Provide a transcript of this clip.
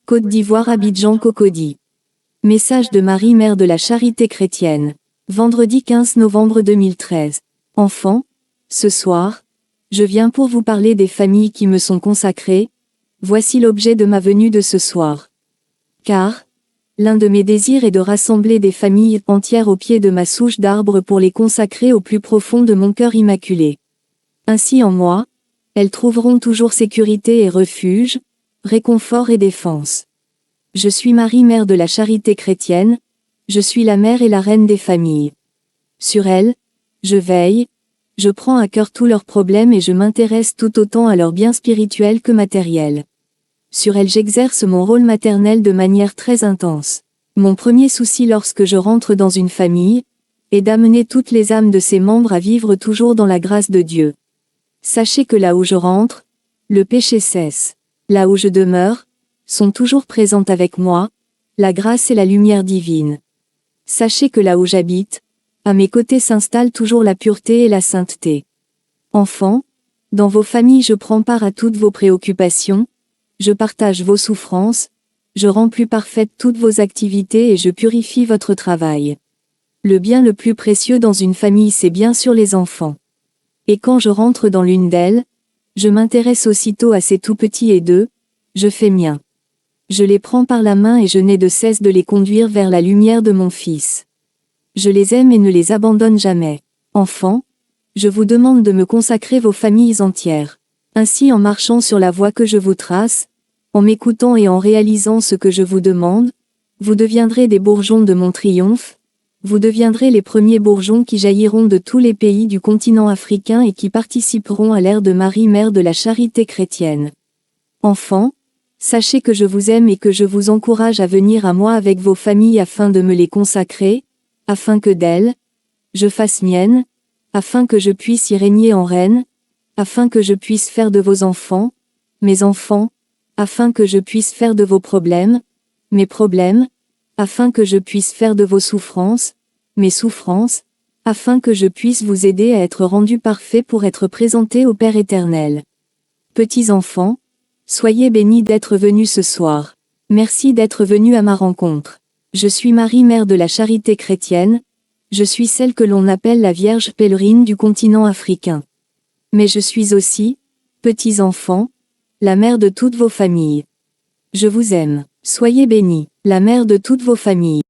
Côte d'Ivoire, Abidjan, Cocody. Message de Marie, mère de la Charité chrétienne. Vendredi 15 novembre 2013. Enfants, ce soir, je viens pour vous parler des familles qui me sont consacrées. Voici l'objet de ma venue de ce soir. Car, l'un de mes désirs est de rassembler des familles entières au pied de ma souche d'arbre pour les consacrer au plus profond de mon cœur immaculé. Ainsi en moi, elles trouveront toujours sécurité et refuge, réconfort et défense. Je suis Marie, mère de la Charité chrétienne, je suis la mère et la reine des familles. Sur elles, je veille, je prends à cœur tous leurs problèmes et je m'intéresse tout autant à leur bien spirituel que matériel. Sur elles j'exerce mon rôle maternel de manière très intense. Mon premier souci lorsque je rentre dans une famille, est d'amener toutes les âmes de ses membres à vivre toujours dans la grâce de Dieu. Sachez que là où je rentre, le péché cesse. Là où je demeure, sont toujours présentes avec moi, la grâce et la lumière divine. Sachez que là où j'habite, à mes côtés s'installe toujours la pureté et la sainteté. Enfants, dans vos familles je prends part à toutes vos préoccupations, je partage vos souffrances, je rends plus parfaites toutes vos activités et je purifie votre travail. Le bien le plus précieux dans une famille c'est bien sûr les enfants. Et quand je rentre dans l'une d'elles, je m'intéresse aussitôt à ces tout petits et d'eux, je fais mien. Je les prends par la main et je n'ai de cesse de les conduire vers la lumière de mon Fils. Je les aime et ne les abandonne jamais. Enfants, je vous demande de me consacrer vos familles entières. Ainsi en marchant sur la voie que je vous trace, en m'écoutant et en réalisant ce que je vous demande, vous deviendrez des bourgeons de mon triomphe, vous deviendrez les premiers bourgeons qui jailliront de tous les pays du continent africain et qui participeront à l'ère de Marie, mère de la Charité chrétienne. Enfants, sachez que je vous aime et que je vous encourage à venir à moi avec vos familles afin de me les consacrer, afin que d'elles, je fasse mienne, afin que je puisse y régner en reine, afin que je puisse faire de vos enfants, mes enfants, afin que je puisse faire de vos problèmes, mes problèmes, afin que je puisse faire de vos souffrances, mes souffrances, afin que je puisse vous aider à être rendu parfait pour être présenté au Père éternel. Petits enfants, soyez bénis d'être venus ce soir. Merci d'être venus à ma rencontre. Je suis Marie, mère de la Charité chrétienne, je suis celle que l'on appelle la Vierge pèlerine du continent africain. Mais je suis aussi, petits enfants, la mère de toutes vos familles. Je vous aime. Soyez bénis, la mère de toutes vos familles.